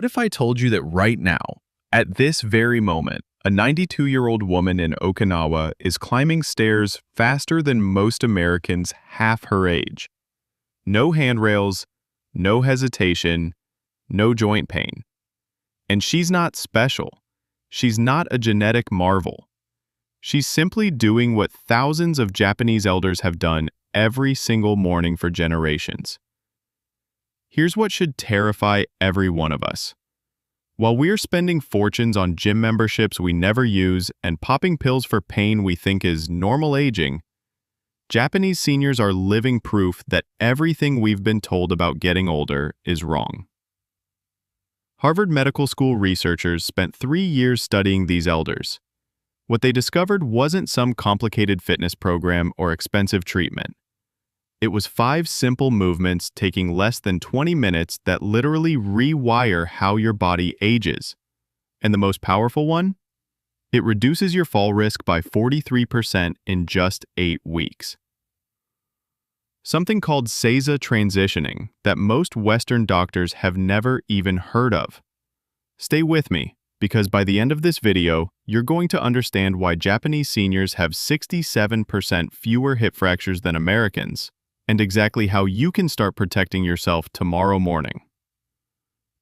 What if I told you that right now, at this very moment, a 92-year-old woman in Okinawa is climbing stairs faster than most Americans half her age? No handrails, no hesitation, no joint pain. And she's not special. She's not a genetic marvel. She's simply doing what thousands of Japanese elders have done every single morning for generations. Here's what should terrify every one of us. While we're spending fortunes on gym memberships we never use and popping pills for pain we think is normal aging, Japanese seniors are living proof that everything we've been told about getting older is wrong. Harvard Medical School researchers spent 3 years studying these elders. What they discovered wasn't some complicated fitness program or expensive treatment. It was 5 simple movements taking less than 20 minutes that literally rewire how your body ages. And the most powerful one? It reduces your fall risk by 43% in just 8 weeks. Something called Seiza transitioning that most Western doctors have never even heard of. Stay with me, because by the end of this video, you're going to understand why Japanese seniors have 67% fewer hip fractures than Americans, and exactly how you can start protecting yourself tomorrow morning.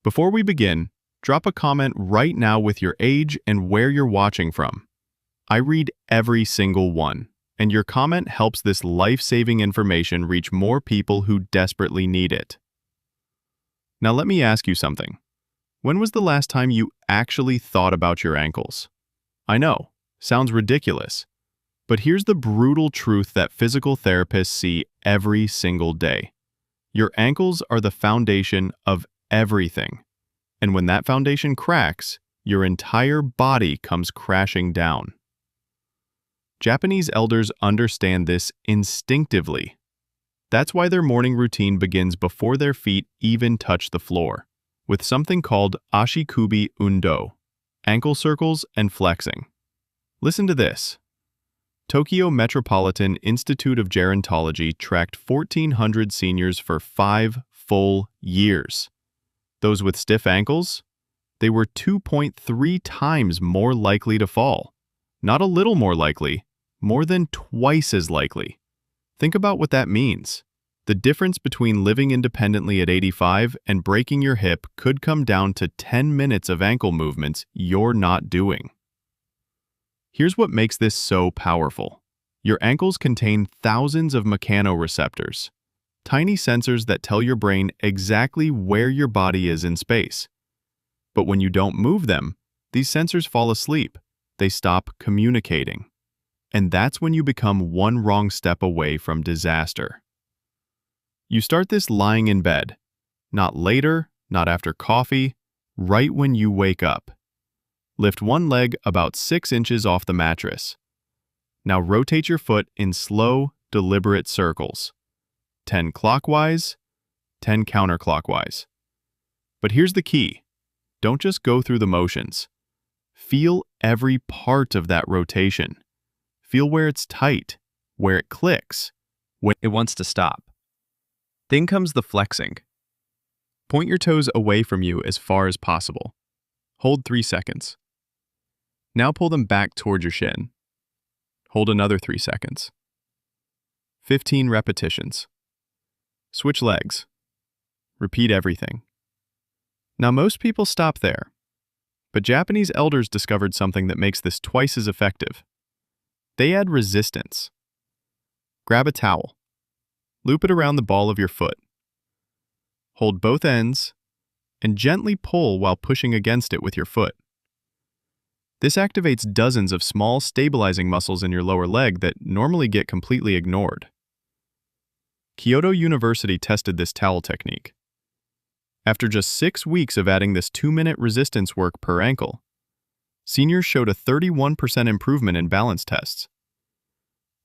Before we begin, drop a comment right now with your age and where you're watching from. I read every single one, and your comment helps this life-saving information reach more people who desperately need it. Now let me ask you something. When was the last time you actually thought about your ankles? I know, sounds ridiculous. But here's the brutal truth that physical therapists see every single day. Your ankles are the foundation of everything. And when that foundation cracks, your entire body comes crashing down. Japanese elders understand this instinctively. That's why their morning routine begins before their feet even touch the floor, with something called ashikubi undo, ankle circles and flexing. Listen to this. Tokyo Metropolitan Institute of Gerontology tracked 1,400 seniors for 5 full years. Those with stiff ankles? They were 2.3 times more likely to fall. Not a little more likely, more than twice as likely. Think about what that means. The difference between living independently at 85 and breaking your hip could come down to 10 minutes of ankle movements you're not doing. Here's what makes this so powerful. Your ankles contain thousands of mechanoreceptors, tiny sensors that tell your brain exactly where your body is in space. But when you don't move them, these sensors fall asleep. They stop communicating. And that's when you become one wrong step away from disaster. You start this lying in bed. Not later, not after coffee, right when you wake up. Lift one leg about 6 inches off the mattress. Now rotate your foot in slow, deliberate circles. 10 clockwise, 10 counterclockwise. But here's the key. Don't just go through the motions. Feel every part of that rotation. Feel where it's tight, where it clicks, when it wants to stop. Then comes the flexing. Point your toes away from you as far as possible. Hold 3 seconds. Now pull them back toward your shin. Hold another 3 seconds. 15 repetitions. Switch legs. Repeat everything. Now most people stop there, but Japanese elders discovered something that makes this twice as effective. They add resistance. Grab a towel. Loop it around the ball of your foot. Hold both ends and gently pull while pushing against it with your foot. This activates dozens of small stabilizing muscles in your lower leg that normally get completely ignored. Kyoto University tested this towel technique. After just 6 weeks of adding this 2-minute resistance work per ankle, seniors showed a 31% improvement in balance tests.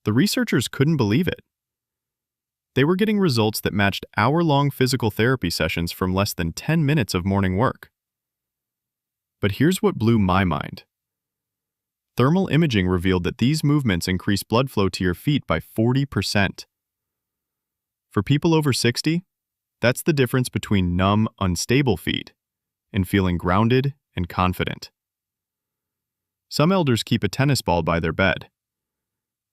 The researchers couldn't believe it. They were getting results that matched hour-long physical therapy sessions from less than 10 minutes of morning work. But here's what blew my mind. Thermal imaging revealed that these movements increase blood flow to your feet by 40%. For people over 60, that's the difference between numb, unstable feet and feeling grounded and confident. Some elders keep a tennis ball by their bed.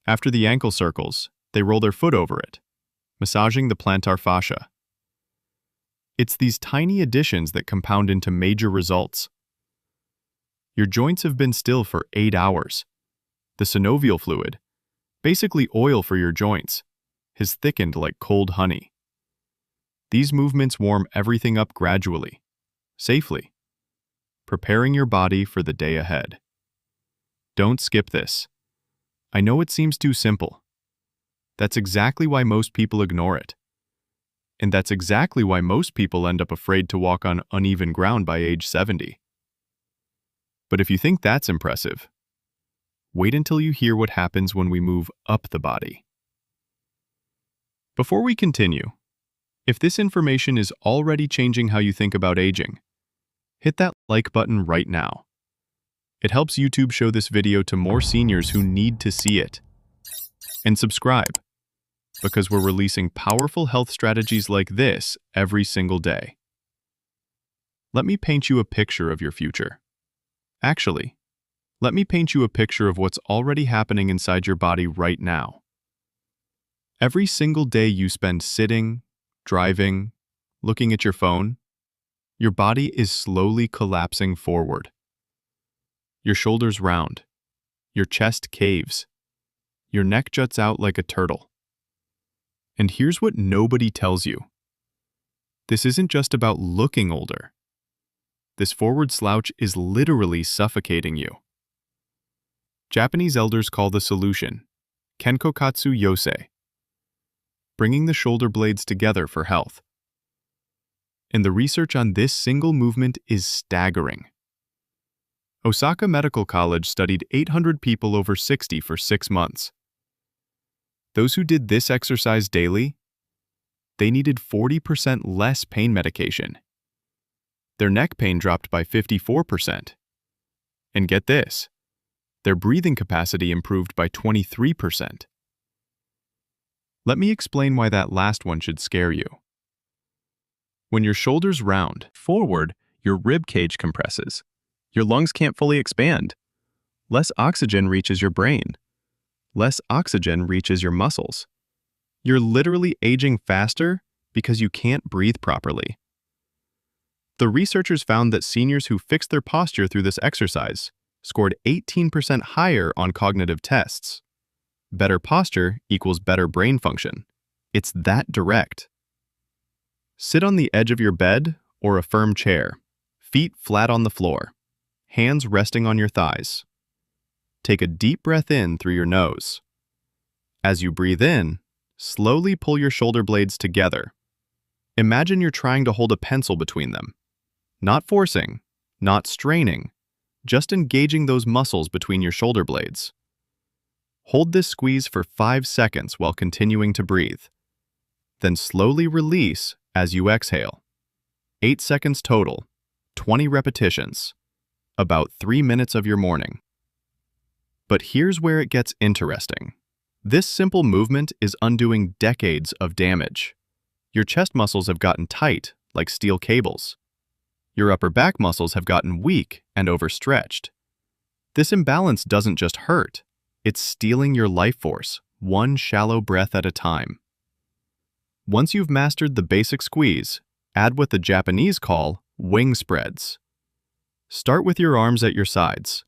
After the ankle circles, they roll their foot over it, massaging the plantar fascia. It's these tiny additions that compound into major results. Your joints have been still for 8 hours. The synovial fluid, basically oil for your joints, has thickened like cold honey. These movements warm everything up gradually, safely, preparing your body for the day ahead. Don't skip this. I know it seems too simple. That's exactly why most people ignore it. And that's exactly why most people end up afraid to walk on uneven ground by age 70. But if you think that's impressive, wait until you hear what happens when we move up the body. Before we continue, if this information is already changing how you think about aging, hit that like button right now. It helps YouTube show this video to more seniors who need to see it. And subscribe, because we're releasing powerful health strategies like this every single day. Let me paint you a picture of your future. Actually, let me paint you a picture of what's already happening inside your body right now. Every single day you spend sitting, driving, looking at your phone, your body is slowly collapsing forward. Your shoulders round, your chest caves, your neck juts out like a turtle. And here's what nobody tells you. This isn't just about looking older. This forward slouch is literally suffocating you. Japanese elders call the solution Kenkokatsu Yosei, bringing the shoulder blades together for health. And the research on this single movement is staggering. Osaka Medical College studied 800 people over 60 for 6 months. Those who did this exercise daily, they needed 40% less pain medication. Their neck pain dropped by 54%. And get this, their breathing capacity improved by 23%. Let me explain why that last one should scare you. When your shoulders round forward, your rib cage compresses. Your lungs can't fully expand. Less oxygen reaches your brain. Less oxygen reaches your muscles. You're literally aging faster because you can't breathe properly. The researchers found that seniors who fixed their posture through this exercise scored 18% higher on cognitive tests. Better posture equals better brain function. It's that direct. Sit on the edge of your bed or a firm chair, feet flat on the floor, hands resting on your thighs. Take a deep breath in through your nose. As you breathe in, slowly pull your shoulder blades together. Imagine you're trying to hold a pencil between them. Not forcing, not straining, just engaging those muscles between your shoulder blades. Hold this squeeze for 5 seconds while continuing to breathe. Then slowly release as you exhale. 8 seconds total, 20 repetitions, about 3 minutes of your morning. But here's where it gets interesting. This simple movement is undoing decades of damage. Your chest muscles have gotten tight, like steel cables. Your upper back muscles have gotten weak and overstretched. This imbalance doesn't just hurt, it's stealing your life force, one shallow breath at a time. Once you've mastered the basic squeeze, add what the Japanese call wing spreads. Start with your arms at your sides.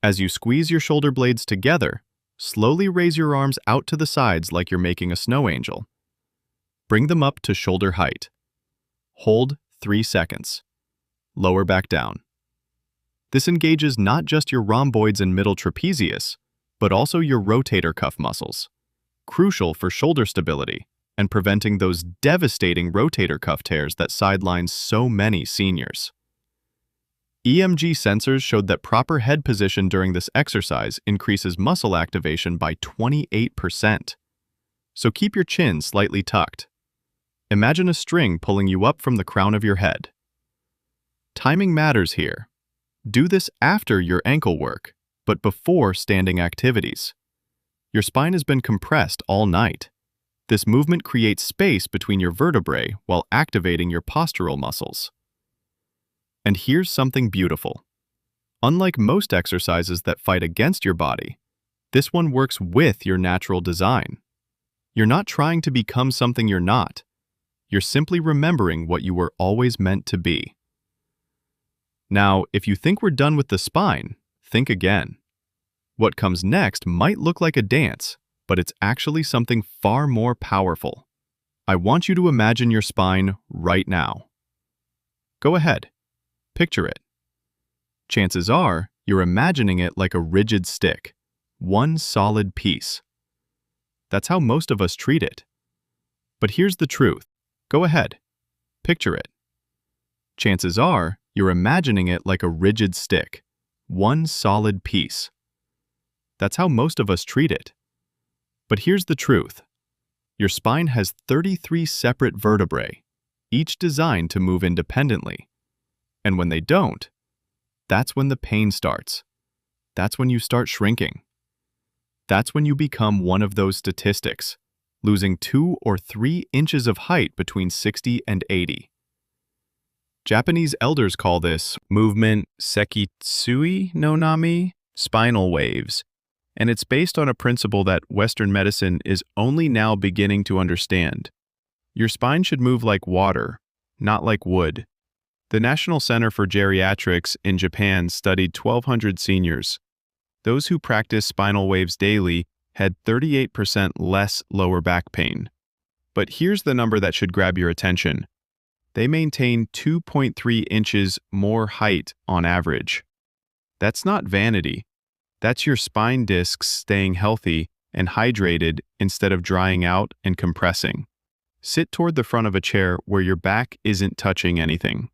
As you squeeze your shoulder blades together, slowly raise your arms out to the sides like you're making a snow angel. Bring them up to shoulder height. Hold 3 seconds. Lower back down. This engages not just your rhomboids and middle trapezius, but also your rotator cuff muscles, crucial for shoulder stability and preventing those devastating rotator cuff tears that sideline so many seniors. EMG sensors showed that proper head position during this exercise increases muscle activation by 28%. So keep your chin slightly tucked. Imagine a string pulling you up from the crown of your head. Timing matters here. Do this after your ankle work, but before standing activities. Your spine has been compressed all night. This movement creates space between your vertebrae while activating your postural muscles. And here's something beautiful. Unlike most exercises that fight against your body, this one works with your natural design. You're not trying to become something you're not. You're simply remembering what you were always meant to be. Now, if you think we're done with the spine, think again. What comes next might look like a dance, but it's actually something far more powerful. I want you to imagine your spine right now. Go ahead. Picture it. Chances are, you're imagining it like a rigid stick, one solid piece. That's how most of us treat it. But here's the truth. Go ahead. Picture it. Chances are, you're imagining it like a rigid stick, one solid piece. That's how most of us treat it. But here's the truth. Your spine has 33 separate vertebrae, each designed to move independently. And when they don't, that's when the pain starts. That's when you start shrinking. That's when you become one of those statistics, losing 2 or 3 inches of height between 60 and 80. Japanese elders call this movement sekitsui no nami, spinal waves, and it's based on a principle that Western medicine is only now beginning to understand. Your spine should move like water, not like wood. The National Center for Geriatrics in Japan studied 1,200 seniors. Those who practiced spinal waves daily had 38% less lower back pain. But here's the number that should grab your attention. They maintain 2.3 inches more height on average. That's not vanity. That's your spine discs staying healthy and hydrated instead of drying out and compressing. Sit toward the front of a chair where your back isn't touching anything.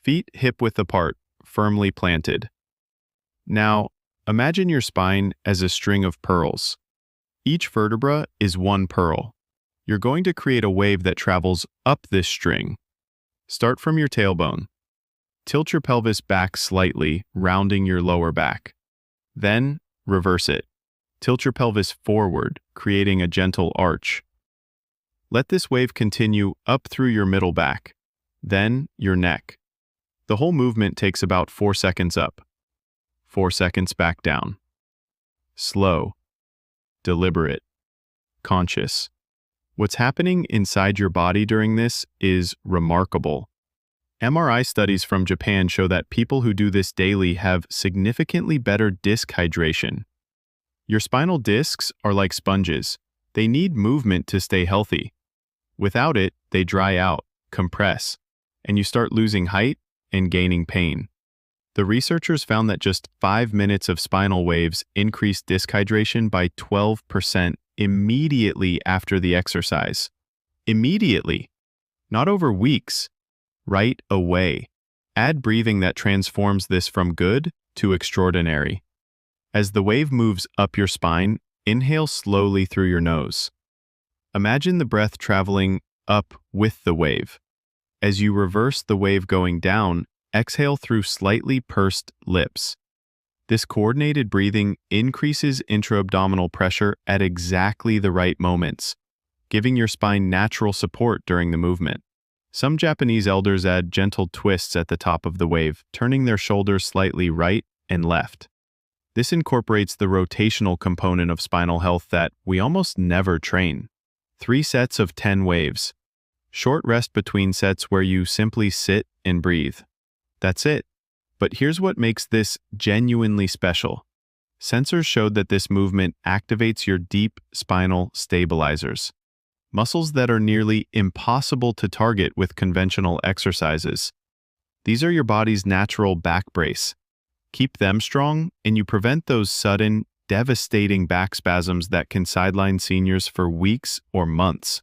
Feet hip-width apart, firmly planted. Now, imagine your spine as a string of pearls. Each vertebra is one pearl. You're going to create a wave that travels up this string. Start from your tailbone. Tilt your pelvis back slightly, rounding your lower back. Then, reverse it. Tilt your pelvis forward, creating a gentle arch. Let this wave continue up through your middle back, then your neck. The whole movement takes about 4 seconds up, 4 seconds back down. Slow, deliberate, conscious. What's happening inside your body during this is remarkable. MRI studies from Japan show that people who do this daily have significantly better disc hydration. Your spinal discs are like sponges. They need movement to stay healthy. Without it, they dry out, compress, and you start losing height and gaining pain. The researchers found that just 5 minutes of spinal waves increased disc hydration by 12% immediately after the exercise. Immediately, not over weeks, right away. Add breathing that transforms this from good to extraordinary. As the wave moves up your spine, inhale slowly through your nose. Imagine the breath traveling up with the wave. As you reverse the wave going down, exhale through slightly pursed lips. This coordinated breathing increases intra-abdominal pressure at exactly the right moments, giving your spine natural support during the movement. Some Japanese elders add gentle twists at the top of the wave, turning their shoulders slightly right and left. This incorporates the rotational component of spinal health that we almost never train. 3 sets of 10 waves. Short rest between sets where you simply sit and breathe. That's it. But here's what makes this genuinely special. Sensors showed that this movement activates your deep spinal stabilizers, muscles that are nearly impossible to target with conventional exercises. These are your body's natural back brace. Keep them strong, and you prevent those sudden, devastating back spasms that can sideline seniors for weeks or months.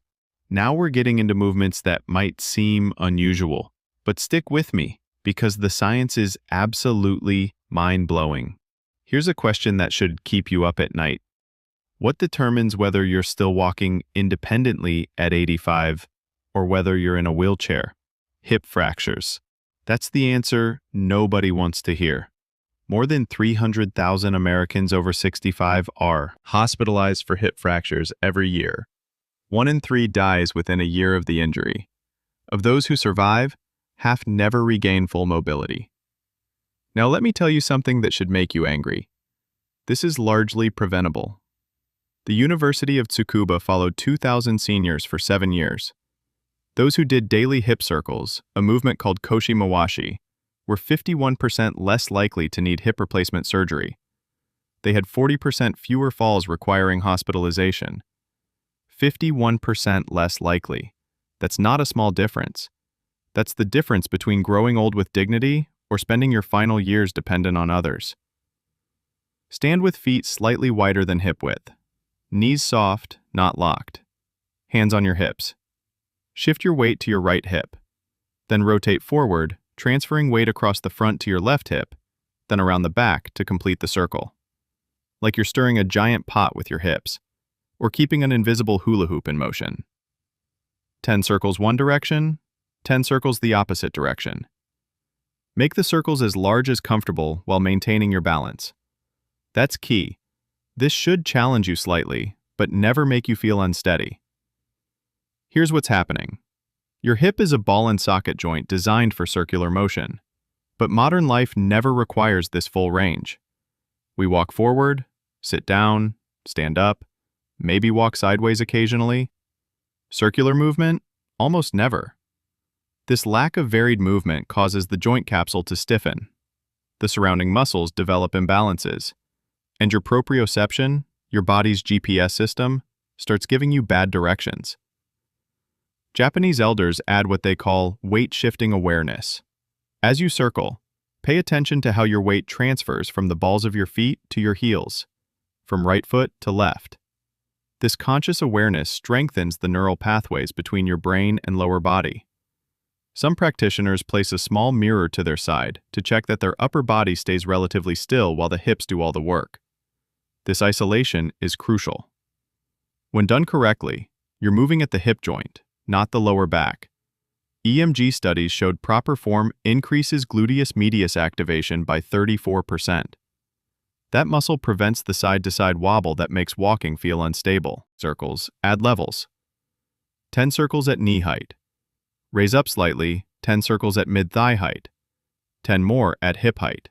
Now we're getting into movements that might seem unusual, but stick with me, because the science is absolutely mind-blowing. Here's a question that should keep you up at night. What determines whether you're still walking independently at 85 or whether you're in a wheelchair? Hip fractures. That's the answer nobody wants to hear. More than 300,000 Americans over 65 are hospitalized for hip fractures every year. 1 in 3 dies within a year of the injury. Of those who survive, half never regain full mobility. Now let me tell you something that should make you angry. This is largely preventable. The University of Tsukuba followed 2,000 seniors for 7 years. Those who did daily hip circles, a movement called koshi mawashi, were 51% less likely to need hip replacement surgery. They had 40% fewer falls requiring hospitalization. 51% less likely. That's not a small difference. That's the difference between growing old with dignity or spending your final years dependent on others. Stand with feet slightly wider than hip width. Knees soft, not locked. Hands on your hips. Shift your weight to your right hip. Then rotate forward, transferring weight across the front to your left hip, then around the back to complete the circle. Like you're stirring a giant pot with your hips, or keeping an invisible hula hoop in motion. 10 circles one direction, 10 circles the opposite direction. Make the circles as large as comfortable while maintaining your balance. That's key. This should challenge you slightly, but never make you feel unsteady. Here's what's happening. Your hip is a ball and socket joint designed for circular motion, but modern life never requires this full range. We walk forward, sit down, stand up, maybe walk sideways occasionally. Circular movement? Almost never. This lack of varied movement causes the joint capsule to stiffen. The surrounding muscles develop imbalances, and your proprioception, your body's GPS system, starts giving you bad directions. Japanese elders add what they call weight-shifting awareness. As you circle, pay attention to how your weight transfers from the balls of your feet to your heels, from right foot to left. This conscious awareness strengthens the neural pathways between your brain and lower body. Some practitioners place a small mirror to their side to check that their upper body stays relatively still while the hips do all the work. This isolation is crucial. When done correctly, you're moving at the hip joint, not the lower back. EMG studies showed proper form increases gluteus medius activation by 34%. That muscle prevents the side-to-side wobble that makes walking feel unstable. Circles, add levels. 10 circles at knee height. Raise up slightly, 10 circles at mid-thigh height. 10 more at hip height.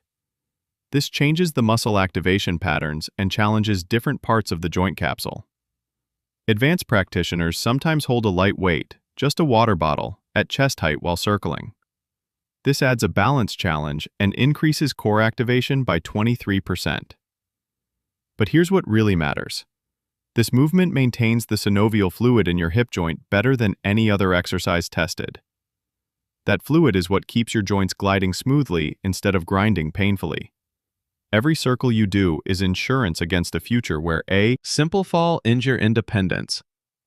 This changes the muscle activation patterns and challenges different parts of the joint capsule. Advanced practitioners sometimes hold a light weight, just a water bottle, at chest height while circling. This adds a balance challenge and increases core activation by 23%. But here's what really matters. This movement maintains the synovial fluid in your hip joint better than any other exercise tested. That fluid is what keeps your joints gliding smoothly instead of grinding painfully. Every circle you do is insurance against a future where a simple fall injure independence.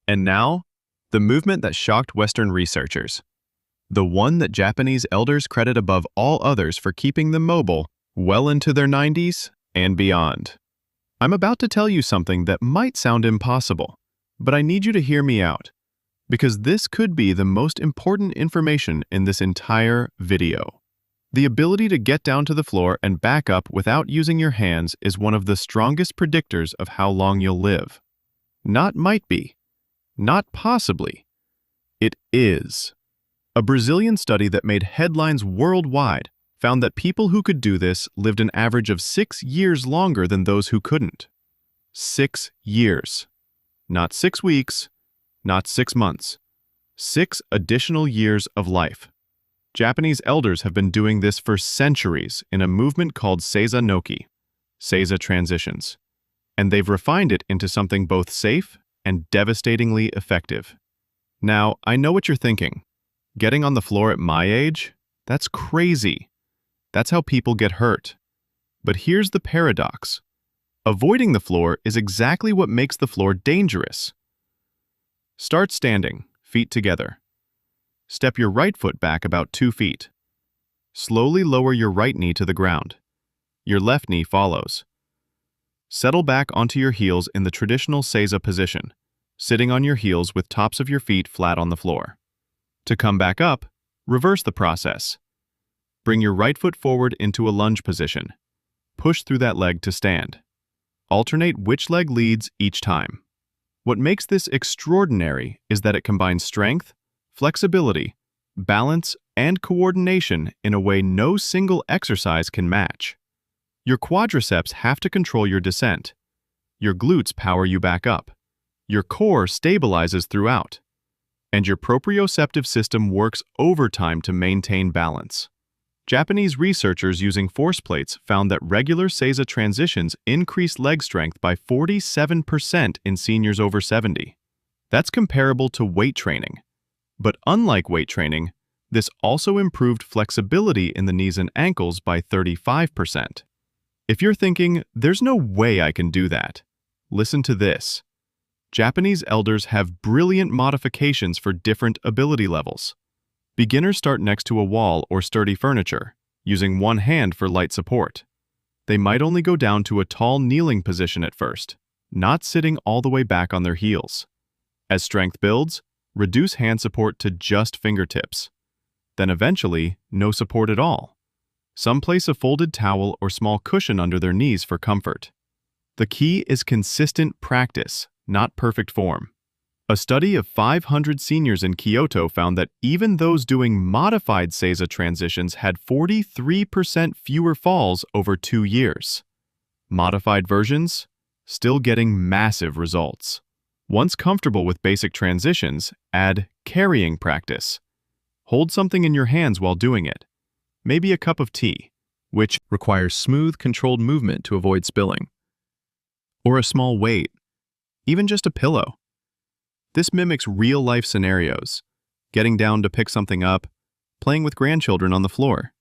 And now, the movement that shocked Western researchers. The one that Japanese elders credit above all others for keeping them mobile well into their 90s and beyond. I'm about to tell you something that might sound impossible, but I need you to hear me out, because this could be the most important information in this entire video. The ability to get down to the floor and back up without using your hands is one of the strongest predictors of how long you'll live. Not might be. Not possibly. It is. A Brazilian study that made headlines worldwide found that people who could do this lived an average of 6 years longer than those who couldn't. 6 years. Not 6 weeks, not 6 months. 6 additional years of life. Japanese elders have been doing this for centuries in a movement called Seiza Noki, Seiza transitions, and they've refined it into something both safe and devastatingly effective. Now, I know what you're thinking. Getting on the floor at my age? That's crazy. That's how people get hurt. But here's the paradox. Avoiding the floor is exactly what makes the floor dangerous. Start standing, feet together. Step your right foot back about 2 feet. Slowly lower your right knee to the ground. Your left knee follows. Settle back onto your heels in the traditional Seiza position, sitting on your heels with tops of your feet flat on the floor. To come back up, reverse the process. Bring your right foot forward into a lunge position. Push through that leg to stand. Alternate which leg leads each time. What makes this extraordinary is that it combines strength, flexibility, balance, and coordination in a way no single exercise can match. Your quadriceps have to control your descent. Your glutes power you back up. Your core stabilizes throughout. And your proprioceptive system works overtime to maintain balance. Japanese researchers using force plates found that regular Seiza transitions increased leg strength by 47% in seniors over 70. That's comparable to weight training. But unlike weight training, this also improved flexibility in the knees and ankles by 35%. If you're thinking, there's no way I can do that, listen to this. Japanese elders have brilliant modifications for different ability levels. Beginners start next to a wall or sturdy furniture, using one hand for light support. They might only go down to a tall kneeling position at first, not sitting all the way back on their heels. As strength builds, reduce hand support to just fingertips. Then eventually, no support at all. Some place a folded towel or small cushion under their knees for comfort. The key is consistent practice, not perfect form. A study of 500 seniors in Kyoto found that even those doing modified Seiza transitions had 43% fewer falls over 2 years. Modified versions, still getting massive results. Once comfortable with basic transitions, add carrying practice. Hold something in your hands while doing it. Maybe a cup of tea, which requires smooth, controlled movement to avoid spilling. Or a small weight, even just a pillow. This mimics real-life scenarios, getting down to pick something up, playing with grandchildren on the floor.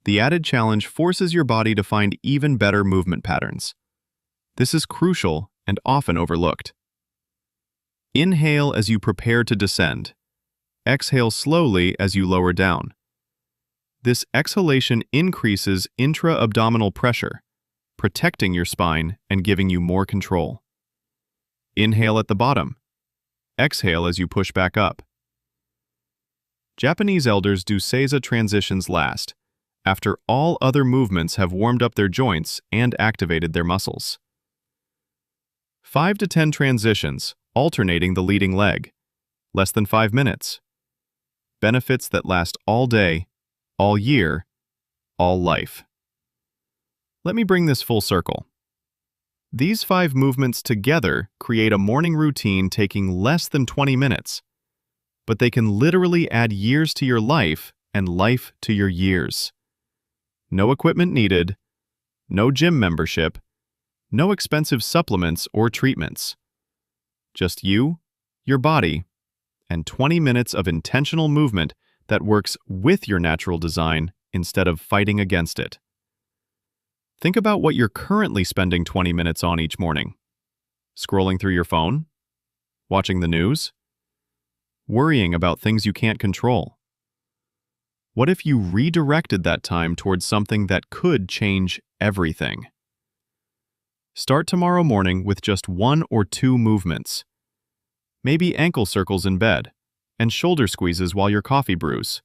The added challenge forces your body to find even better movement patterns. This is crucial and often overlooked. Inhale as you prepare to descend. Exhale slowly as you lower down. This exhalation increases intra-abdominal pressure, protecting your spine and giving you more control. Inhale at the bottom. Exhale as you push back up. Japanese elders do Seiza transitions last, after all other movements have warmed up their joints and activated their muscles. 5 to 10 transitions, alternating the leading leg. Less than 5 minutes. Benefits that last all day, all year, all life. Let me bring this full circle. These 5 movements together create a morning routine taking less than 20 minutes, but they can literally add years to your life and life to your years. No equipment needed, no gym membership, no expensive supplements or treatments. Just you, your body, and 20 minutes of intentional movement that works with your natural design instead of fighting against it. Think about what you're currently spending 20 minutes on each morning. Scrolling through your phone? Watching the news? Worrying about things you can't control? What if you redirected that time towards something that could change everything? Start tomorrow morning with just 1 or 2 movements. Maybe ankle circles in bed, and shoulder squeezes while your coffee brews.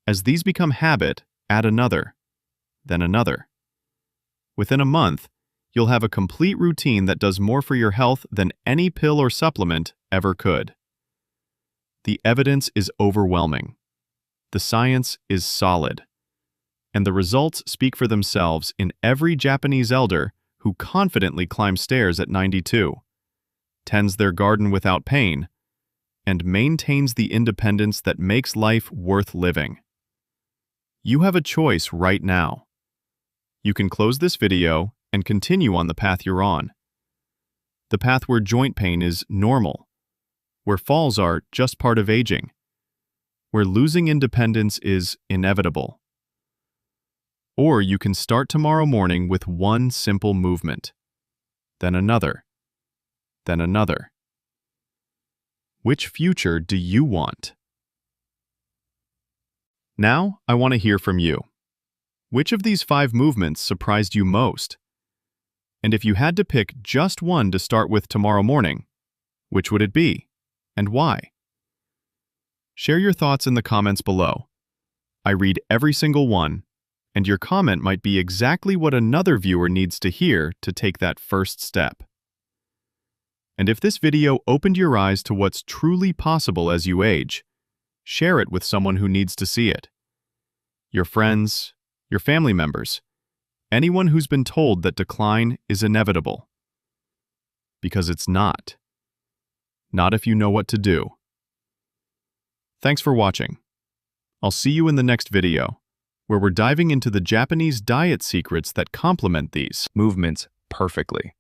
As these become habit, add another, then another. Within a month, you'll have a complete routine that does more for your health than any pill or supplement ever could. The evidence is overwhelming. The science is solid. And the results speak for themselves in every Japanese elder who confidently climbs stairs at 92, tends their garden without pain, and maintains the independence that makes life worth living. You have a choice right now. You can close this video and continue on the path you're on. The path where joint pain is normal, where falls are just part of aging, where losing independence is inevitable. Or you can start tomorrow morning with 1 simple movement, then another, then another. Which future do you want? Now, I want to hear from you. Which of these 5 movements surprised you most? And if you had to pick just one to start with tomorrow morning, which would it be, and why? Share your thoughts in the comments below. I read every single one, and your comment might be exactly what another viewer needs to hear to take that first step. And if this video opened your eyes to what's truly possible as you age, share it with someone who needs to see it. Your friends, your family members, anyone who's been told that decline is inevitable. Because it's not. Not if you know what to do. Thanks for watching. I'll see you in the next video, where we're diving into the Japanese diet secrets that complement these movements perfectly.